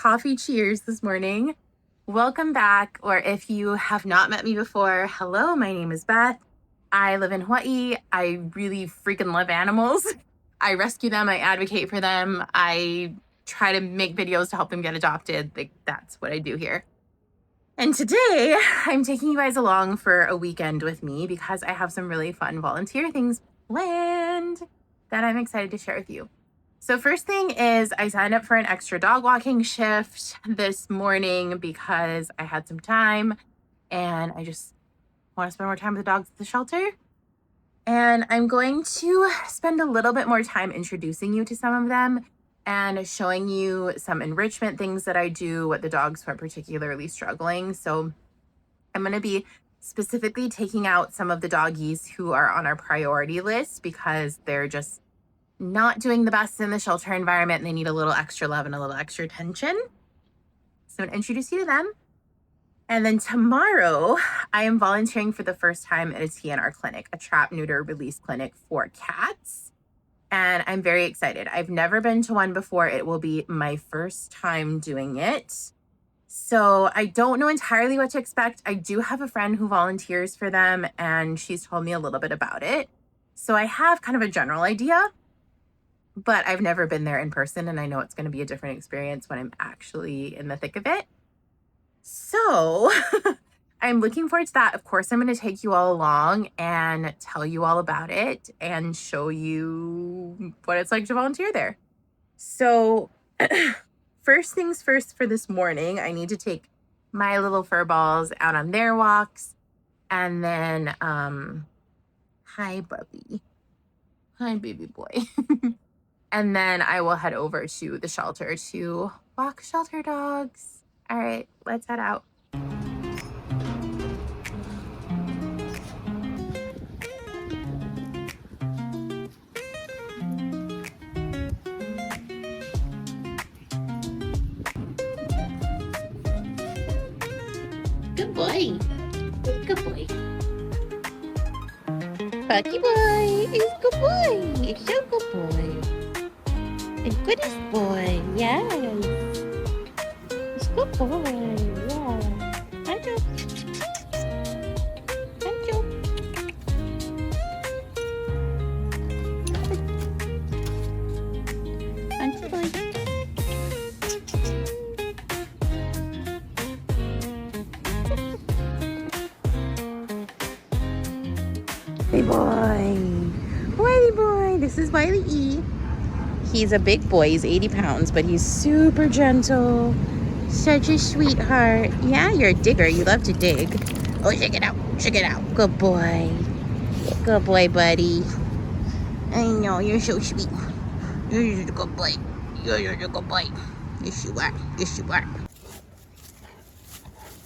coffee cheers this morning. Welcome back, or if you have not met me before, hello, my name is Beth. I live in Hawaii. I really freaking love animals. I rescue them, I advocate for them, I try to make videos to help them get adopted. That's what I do here. And today I'm taking you guys along for a weekend with me because I have some really fun volunteer things planned that I'm excited to share with you. So first thing is I signed up for an extra dog walking shift this morning because I had some time and I just want to spend more time with the dogs at the shelter. And I'm going to spend a little bit more time introducing you to some of them and showing you some enrichment things that I do with the dogs who are particularly struggling. So I'm going to be specifically taking out some of the doggies who are on our priority list because they're just not doing the best in the shelter environment and they need a little extra love and a little extra attention. So I'm going to introduce you to them. And then tomorrow, I am volunteering for the first time at a TNR clinic, a trap, neuter, release clinic for cats. And I'm very excited. I've never been to one before. It will be my first time doing it. So I don't know entirely what to expect. I do have a friend who volunteers for them, and she's told me a little bit about it. So I have kind of a general idea, but I've never been there in person, and I know it's going to be a different experience when I'm actually in the thick of it. So I'm looking forward to that. Of course, I'm going to take you all along and tell you all about it and show you what it's like to volunteer there. So first things first for this morning, I need to take my little fur balls out on their walks. And then, hi, Bubby. Hi, baby boy. And then I will head over to the shelter to walk shelter dogs. All right, let's head out. Good boy. Good boy. Pudgey boy. He's a good boy. He's so good boy. A goodest boy. Yes. He's a good boy. Yeah. Anjo. Anjo. Anjo boy. Hey boy, Wiley boy, this is Wiley E. He's a big boy, he's 80 pounds, but he's super gentle. Such a sweetheart. Yeah, you're a digger, you love to dig. Oh, check it out, check it out. Good boy. Good boy, buddy. I know, you're so sweet. You're a good boy. You're a good boy. Yes, you are. Yes, you are.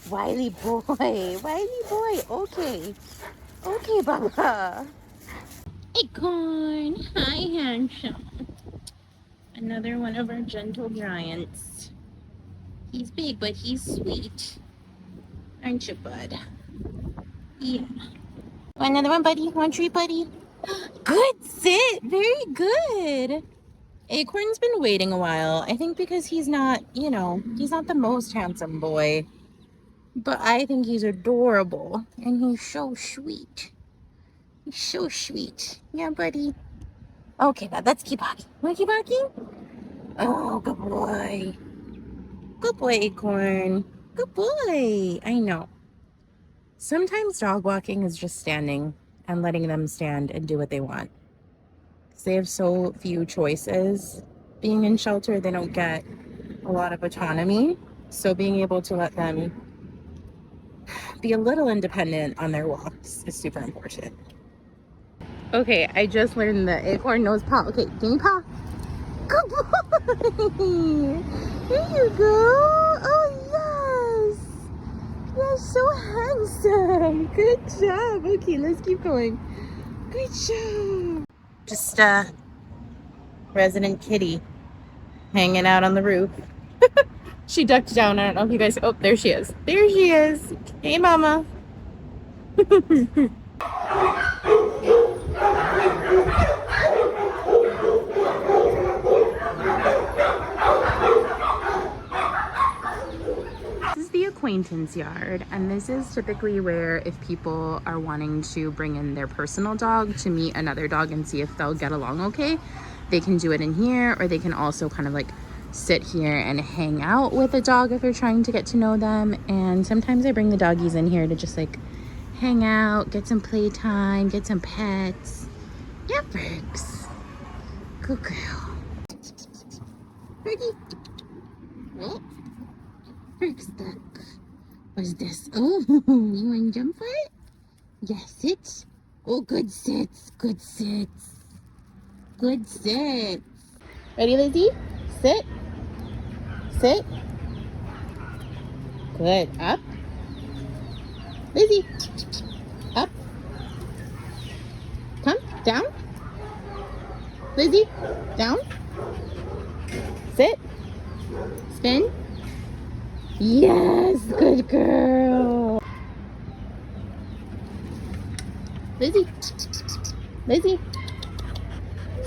Wiley boy, Wiley boy, okay. Okay, Baba. Acorn. Hi, handsome. Another one of our gentle giants. He's big, but he's sweet. Aren't you, bud? Yeah. Another one, buddy. One treat, buddy. Good sit. Very good. Acorn's been waiting a while. I think because he's not, he's not the most handsome boy. But I think he's adorable. And he's so sweet. He's so sweet. Yeah, buddy. Okay, now let's keep walking. Want to keep walking? Oh, good boy. Good boy, Acorn. Good boy. I know. Sometimes dog walking is just standing and letting them stand and do what they want. Because they have so few choices. Being in shelter, they don't get a lot of autonomy. So being able to let them be a little independent on their walks is super important. Okay, I just learned the acorn knows paw. Okay, give me paw. Good boy. Here you go. Oh, yes. You're so handsome. Good job. Okay, let's keep going. Good job. Just resident kitty hanging out on the roof. She ducked down. I don't know if you guys... Oh, there she is. There she is. Hey, mama. acquaintance yard, and this is typically where if people are wanting to bring in their personal dog to meet another dog and see if they'll get along okay, they can do it in here, or they can also kind of like sit here and hang out with a dog if they're trying to get to know them. And sometimes I bring the doggies in here to just like hang out, get some playtime, get some pets. Yeah, Fergs. Good girl. Fergie. Oh, Ferg stuck. What's this? Oh, you want to jump for it? Yeah, sit. Oh, good sits. Good sits. Good sits. Ready, Lizzie? Sit. Sit. Good. Up. Lizzie. Up. Come. Down. Lizzie. Down. Sit. Spin. Yes. Good girl. Lizzie. Lizzie.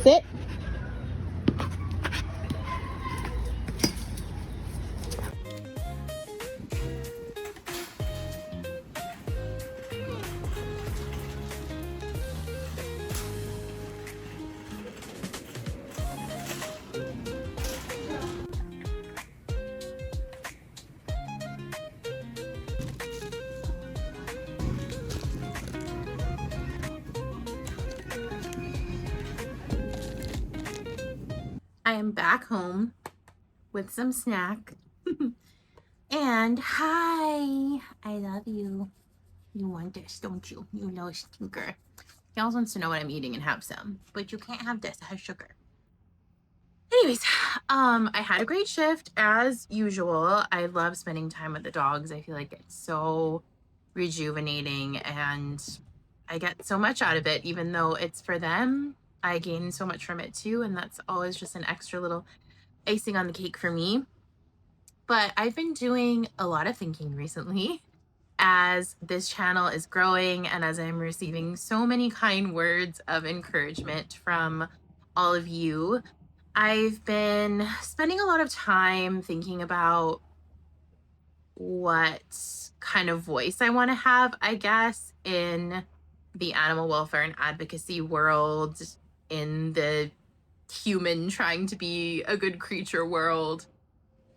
Sit. I am back home with some snack. And hi, I love you. You want this, don't you? You little stinker. He always wants to know what I'm eating and have some, but you can't have this, it has sugar. Anyways, I had a great shift as usual. I love spending time with the dogs. I feel like it's so rejuvenating and I get so much out of it, even though it's for them. I gain so much from it too, and that's always just an extra little icing on the cake for me. But I've been doing a lot of thinking recently as this channel is growing and as I'm receiving so many kind words of encouragement from all of you. I've been spending a lot of time thinking about what kind of voice I want to have, I guess, in the animal welfare and advocacy world, in the human trying to be a good creature world.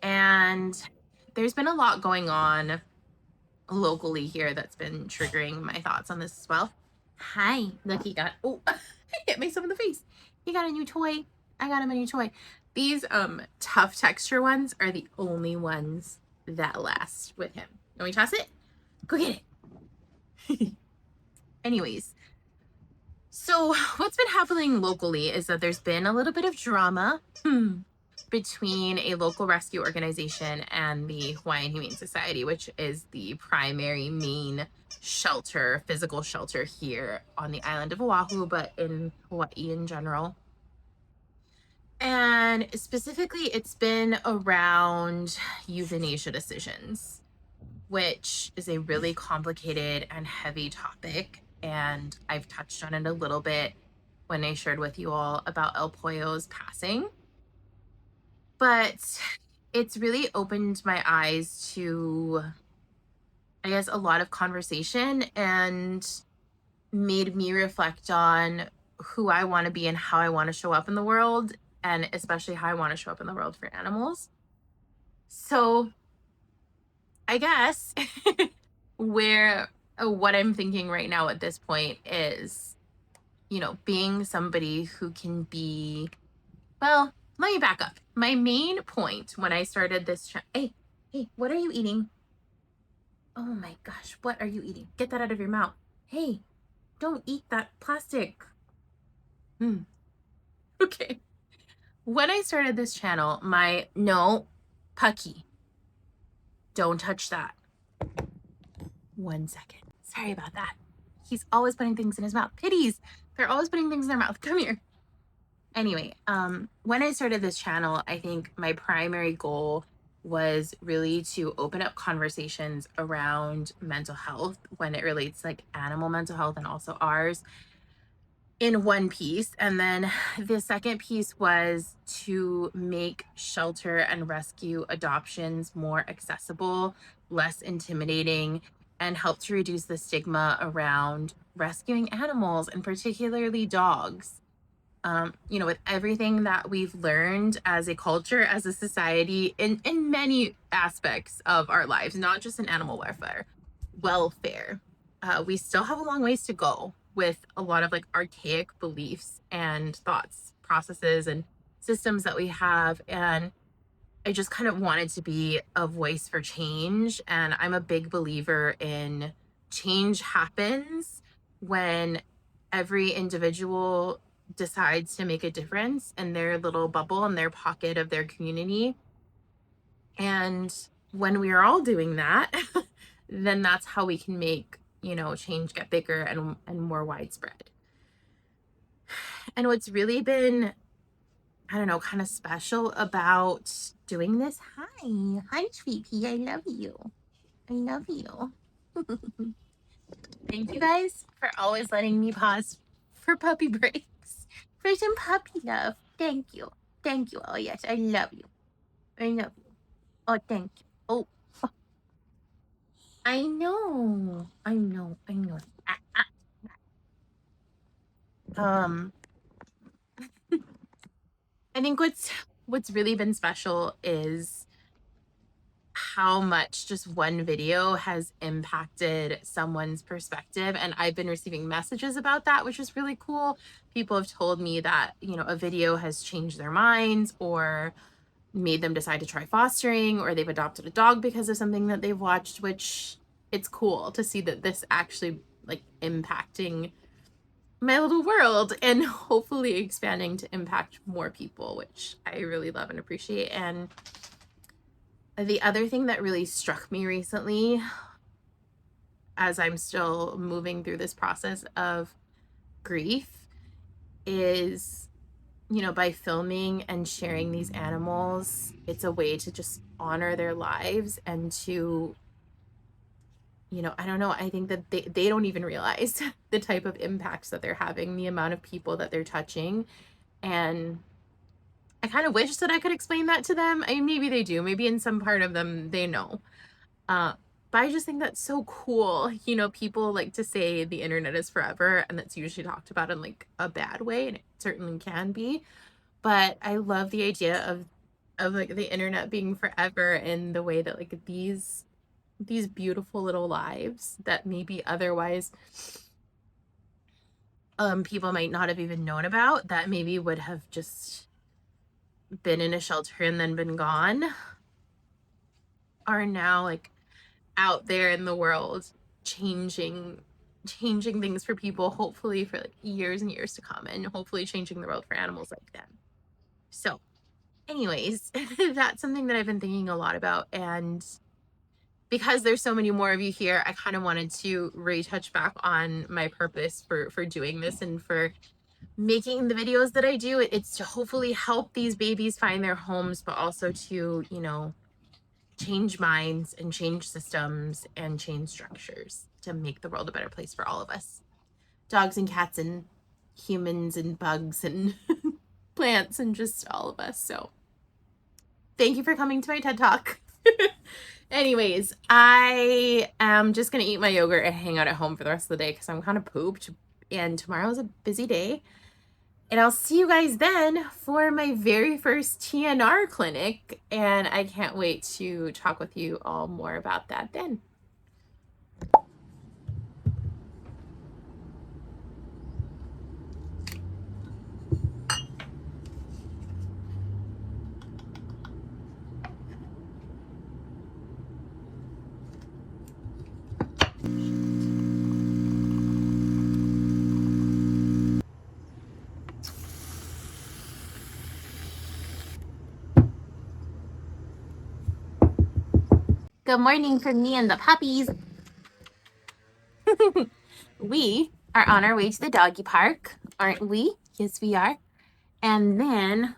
And there's been a lot going on locally here that's been triggering my thoughts on this as well. Hi, look, he got, oh, I hit myself in the face. He got a new toy. I got him a new toy. These tough texture ones are the only ones that last with him. Can we toss it? Go get it. Anyways, so what's been happening locally is that there's been a little bit of drama between a local rescue organization and the Hawaiian Humane Society, which is the primary main shelter, physical shelter here on the island of Oahu, but in Hawaii in general. And specifically, it's been around euthanasia decisions, which is a really complicated and heavy topic. And I've touched on it a little bit when I shared with you all about El Pollo's passing. But it's really opened my eyes to, I guess, a lot of conversation and made me reflect on who I want to be and how I want to show up in the world, and especially how I want to show up in the world for animals. So I guess what I'm thinking right now at this point is, being somebody who can be, well, let me back up. My main point when I started this hey, what are you eating? Oh my gosh, what are you eating? Get that out of your mouth. Hey, don't eat that plastic. Okay. When I started this channel, no, Pudgey, don't touch that. 1 second. Sorry about that. He's always putting things in his mouth. Kitties, they're always putting things in their mouth. Come here. Anyway, when I started this channel, I think my primary goal was really to open up conversations around mental health when it relates like animal mental health and also ours in one piece. And then the second piece was to make shelter and rescue adoptions more accessible less intimidating and help to reduce the stigma around rescuing animals, and particularly dogs. With everything that we've learned as a culture, as a society, in many aspects of our lives, not just in animal welfare, we still have a long ways to go with a lot of like archaic beliefs and thoughts, processes, and systems that we have. And I just kind of wanted to be a voice for change. And I'm a big believer in change happens when every individual decides to make a difference in their little bubble, in their pocket of their community. And when we are all doing that, then that's how we can make, change get bigger and more widespread. And what's really been, I don't know, kind of special about doing this. Hi, sweetie. I love you. I love you. Thank you guys for always letting me pause for puppy breaks, for some puppy love. Thank you. Thank you. Oh, yes. I love you. I love you. Oh, thank you. Oh, I know. I know. I know. Um, I think what's really been special is how much just one video has impacted someone's perspective. And I've been receiving messages about that, which is really cool. People have told me that, a video has changed their minds or made them decide to try fostering, or they've adopted a dog because of something that they've watched, which it's cool to see that this actually like impacting my little world and hopefully expanding to impact more people, which I really love and appreciate. And the other thing that really struck me recently, as I'm still moving through this process of grief, is, by filming and sharing these animals, it's a way to just honor their lives and to, I don't know, I think that they don't even realize the type of impacts that they're having, the amount of people that they're touching. And I kind of wish that I could explain that to them. I mean, maybe they do. Maybe in some part of them, they know. Uh, but I just think that's so cool. People like to say the internet is forever, and that's usually talked about in like a bad way, and it certainly can be. But I love the idea of like the internet being forever in the way that like these beautiful little lives that maybe otherwise people might not have even known about, that maybe would have just been in a shelter and then been gone, are now like out there in the world changing things for people, hopefully for like years and years to come, and hopefully changing the world for animals like them. So anyways, that's something that I've been thinking a lot about. And because there's so many more of you here, I kind of wanted to retouch back on my purpose for doing this and for making the videos that I do. It's to hopefully help these babies find their homes, but also to, change minds and change systems and change structures to make the world a better place for all of us. Dogs and cats and humans and bugs and plants and just all of us. So thank you for coming to my TED Talk. Anyways, I am just going to eat my yogurt and hang out at home for the rest of the day because I'm kind of pooped. And tomorrow's a busy day. And I'll see you guys then for my very first TNR clinic. And I can't wait to talk with you all more about that then. Good morning from me and the puppies. We are on our way to the doggy park, aren't we? Yes, we are. And then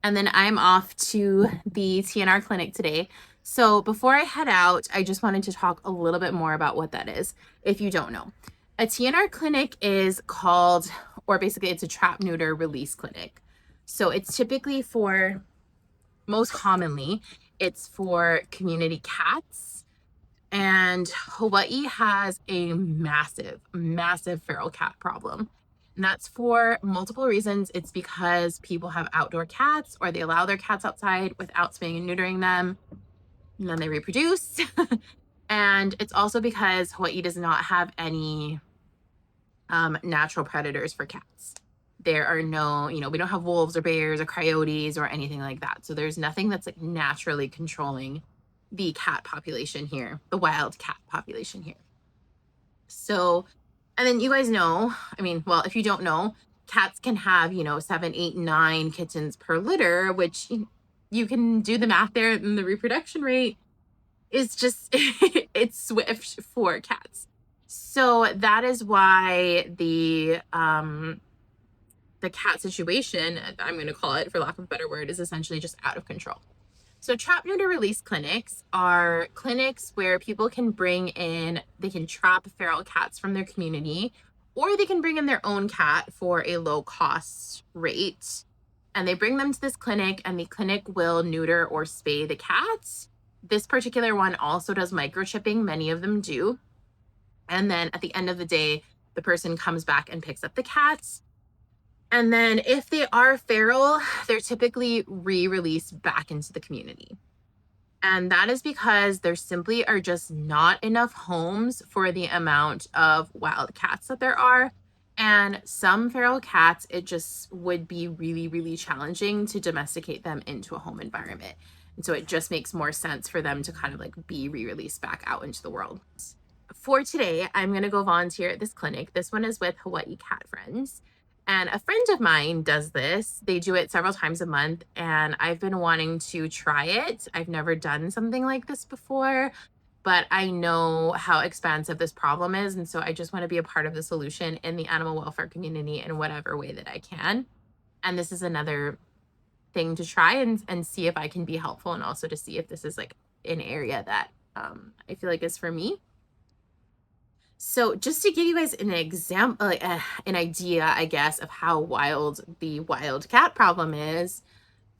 I'm off to the TNR clinic today. So before I head out, I just wanted to talk a little bit more about what that is, if you don't know. A TNR clinic is called, or basically it's a trap, neuter, release clinic. So it's typically most commonly, It's for community cats. And Hawaii has a massive, massive feral cat problem. And that's for multiple reasons. It's because people have outdoor cats, or they allow their cats outside without spaying and neutering them, and then they reproduce. And it's also because Hawaii does not have any natural predators for cats. There are no, we don't have wolves or bears or coyotes or anything like that. So there's nothing that's like naturally controlling the cat population here, the wild cat population here. So, and then you guys know, well, if you don't know, cats can have, 7, 8, 9 kittens per litter, which you can do the math there, and the reproduction rate is just, it's swift for cats. So that is why the cat situation, I'm going to call it for lack of a better word, is essentially just out of control. So trap, neuter, release clinics are clinics where people can they can trap feral cats from their community, or they can bring in their own cat for a low cost rate. And they bring them to this clinic, and the clinic will neuter or spay the cats. This particular one also does microchipping. Many of them do. And then at the end of the day, the person comes back and picks up the cats. And then if they are feral, they're typically re-released back into the community. And that is because there simply are just not enough homes for the amount of wild cats that there are. And some feral cats, it just would be really, really challenging to domesticate them into a home environment. And so it just makes more sense for them to kind of like be re-released back out into the world. For today, I'm going to go volunteer at this clinic. This one is with Hawaii Cat Friends. And a friend of mine does this. They do it several times a month, and I've been wanting to try it. I've never done something like this before, but I know how expansive this problem is. And so I just want to be a part of the solution in the animal welfare community in whatever way that I can. And this is another thing to try and see if I can be helpful, and also to see if this is like an area that I feel like is for me. So just to give you guys an example, an idea, I guess, of how wild the wild cat problem is,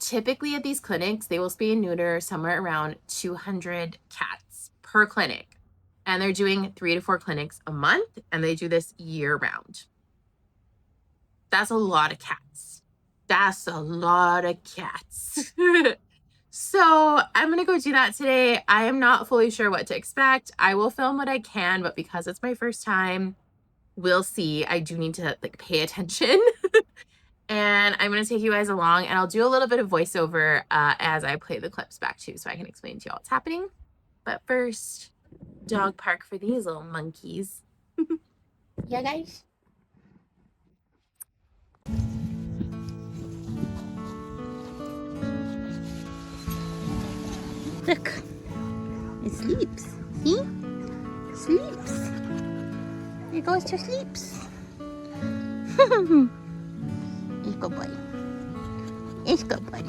typically at these clinics, they will spay and neuter somewhere around 200 cats per clinic. And they're doing 3 to 4 clinics a month, and they do this year round. That's a lot of cats. That's a lot of cats. So I'm going to go do that today. I am not fully sure what to expect. I will film what I can, but because it's my first time, we'll see. I do need to like pay attention. And I'm going to take you guys along, and I'll do a little bit of voiceover as I play the clips back too, so I can explain to you all what's happening. But first, dog park for these little monkeys. Yeah, guys? Look, it sleeps. See? Sleeps. It goes to sleeps. It's good boy. It's good boy.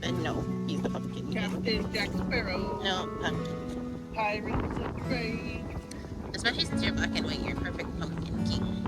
And no, he's the pumpkin. Captain Jack Sparrow. No, pumpkin. Pirates of the Caribbean. Especially since you're black and white, you're perfect pumpkin king.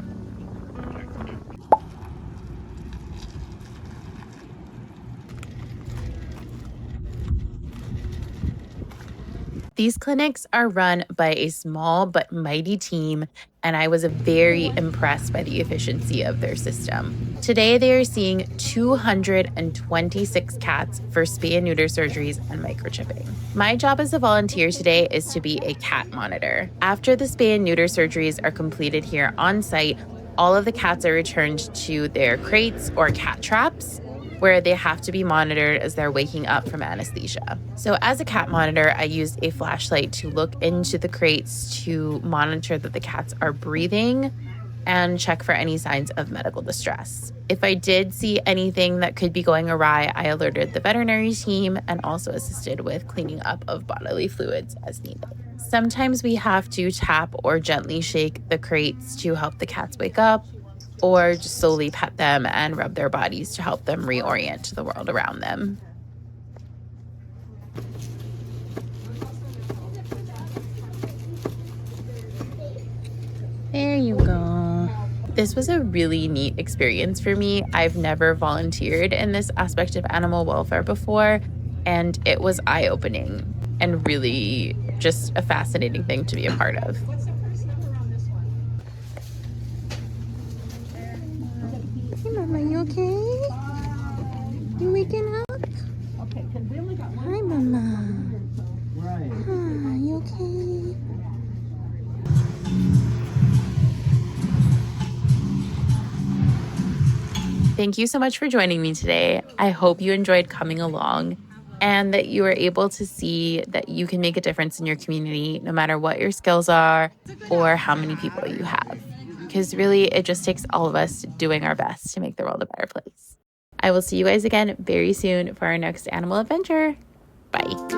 These clinics are run by a small but mighty team, and I was very impressed by the efficiency of their system. Today, they are seeing 226 cats for spay and neuter surgeries and microchipping. My job as a volunteer today is to be a cat monitor. After the spay and neuter surgeries are completed here on site, all of the cats are returned to their crates or cat traps, where they have to be monitored as they're waking up from anesthesia. So as a cat monitor, I used a flashlight to look into the crates to monitor that the cats are breathing and check for any signs of medical distress. If I did see anything that could be going awry, I alerted the veterinary team and also assisted with cleaning up of bodily fluids as needed. Sometimes we have to tap or gently shake the crates to help the cats wake up, or just slowly pet them and rub their bodies to help them reorient to the world around them. There you go. This was a really neat experience for me. I've never volunteered in this aspect of animal welfare before, and it was eye-opening and really just a fascinating thing to be a part of. Hey, Mama, you okay? You waking up? Hi, Mama. Hi, you okay? Thank you so much for joining me today. I hope you enjoyed coming along and that you were able to see that you can make a difference in your community no matter what your skills are or how many people you have. Because really, it just takes all of us doing our best to make the world a better place. I will see you guys again very soon for our next animal adventure. Bye.